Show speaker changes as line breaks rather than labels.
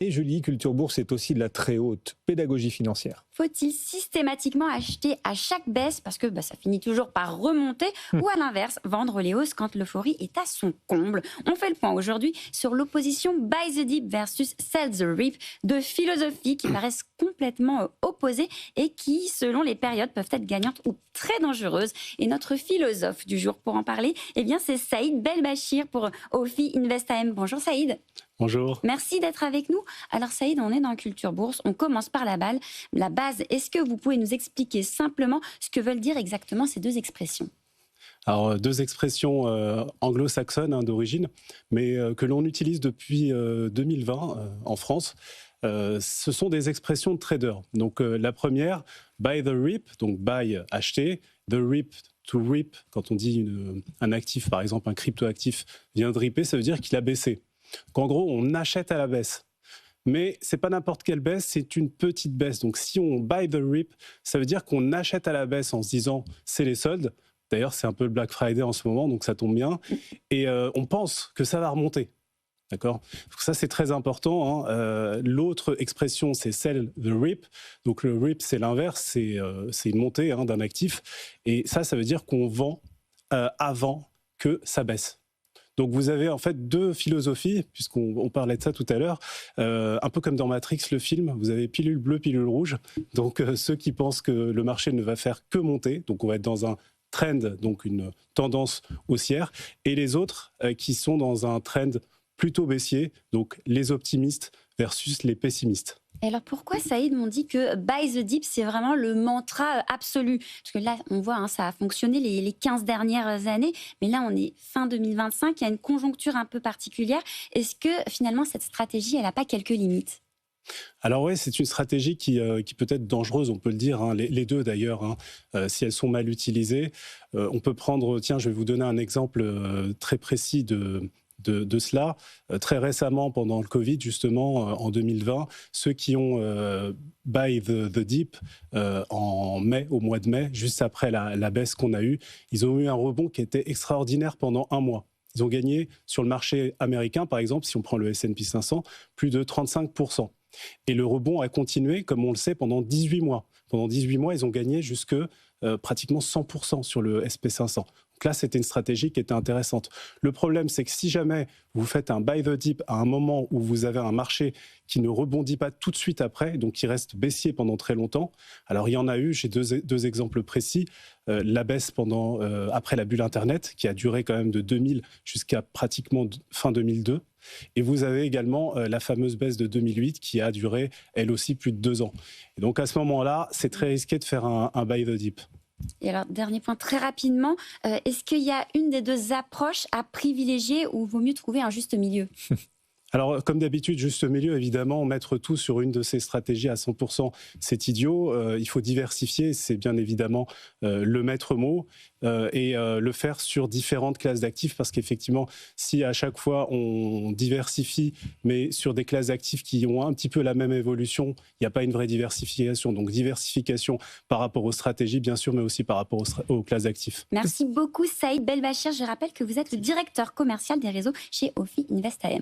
Et Julie, Culture Bourse est aussi de la très haute pédagogie financière.
Faut-il systématiquement acheter à chaque baisse parce que ça finit toujours par remonter ou à l'inverse, vendre les hausses quand l'euphorie est à son comble? On fait le point aujourd'hui sur l'opposition Buy the Dip versus Sell the Rip, deux philosophies qui paraissent complètement opposées et qui, selon les périodes, peuvent être gagnantes ou très dangereuses. Et notre philosophe du jour pour en parler, c'est Saïd Belbachir pour Ofi Invest AM. Bonjour Saïd.
Bonjour.
Merci d'être avec nous. Alors Saïd, on est dans Culture Bourse, on commence par la base. Est-ce que vous pouvez nous expliquer simplement ce que veulent dire exactement ces deux expressions?
Alors, deux expressions anglo-saxonnes d'origine, mais que l'on utilise depuis 2020 en France. Ce sont des expressions de traders. Donc la première, buy the rip, donc buy, acheter, the rip, to rip, quand on dit un actif, par exemple un crypto-actif vient de ripper, ça veut dire qu'il a baissé. Donc en gros, on achète à la baisse. Mais c'est pas n'importe quelle baisse, c'est une petite baisse. Donc si on buy the rip, ça veut dire qu'on achète à la baisse en se disant c'est les soldes. D'ailleurs, c'est un peu le Black Friday en ce moment, donc ça tombe bien. Et on pense que ça va remonter. D'accord ? Ça, c'est très important. L'autre expression, c'est sell the rip. Donc le rip, c'est l'inverse, c'est une montée d'un actif. Et ça veut dire qu'on vend avant que ça baisse. Donc vous avez en fait deux philosophies, puisqu'on parlait de ça tout à l'heure, un peu comme dans Matrix, le film, vous avez pilule bleue, pilule rouge. Donc ceux qui pensent que le marché ne va faire que monter, donc on va être dans un trend, donc une tendance haussière, et les autres qui sont dans un trend plutôt baissier, donc les optimistes versus les pessimistes.
Et alors pourquoi, Saïd, on dit que buy the dip, c'est vraiment le mantra absolu? Parce que là, on voit, ça a fonctionné les 15 dernières années, mais là, on est fin 2025, il y a une conjoncture un peu particulière. Est-ce que finalement, cette stratégie, elle n'a pas quelques limites?
Alors oui, c'est une stratégie qui peut être dangereuse, on peut le dire, les deux d'ailleurs, si elles sont mal utilisées. On peut prendre, je vais vous donner un exemple très précis de cela. Très récemment, pendant le Covid, justement, en 2020, ceux qui ont buy the dip en mai, au mois de mai, juste après la baisse qu'on a eue, ils ont eu un rebond qui était extraordinaire pendant un mois. Ils ont gagné sur le marché américain, par exemple, si on prend le S&P 500, plus de 35%. Et le rebond a continué, comme on le sait, pendant 18 mois. Pendant 18 mois, ils ont gagné jusque pratiquement 100% sur le SP500. Donc là, c'était une stratégie qui était intéressante. Le problème, c'est que si jamais vous faites un buy the dip à un moment où vous avez un marché qui ne rebondit pas tout de suite après, donc qui reste baissier pendant très longtemps, alors il y en a eu, j'ai deux exemples précis, la baisse après la bulle Internet, qui a duré quand même de 2000 jusqu'à pratiquement fin 2002. Et vous avez également la fameuse baisse de 2008 qui a duré, elle aussi, plus de 2 ans. Et donc à ce moment-là, c'est très risqué de faire un buy the dip.
Et alors, dernier point, très rapidement, est-ce qu'il y a une des deux approches à privilégier ou vaut mieux trouver un juste milieu?
Alors, comme d'habitude, juste milieu, évidemment, mettre tout sur une de ces stratégies à 100%, c'est idiot. Il faut diversifier, c'est bien évidemment le maître mot, et le faire sur différentes classes d'actifs, parce qu'effectivement, si à chaque fois on diversifie, mais sur des classes d'actifs qui ont un petit peu la même évolution, il n'y a pas une vraie diversification. Donc, diversification par rapport aux stratégies, bien sûr, mais aussi par rapport aux classes d'actifs.
Merci beaucoup, Saïd Belbachir. Je rappelle que vous êtes le directeur commercial des réseaux chez Ofi Invest AM.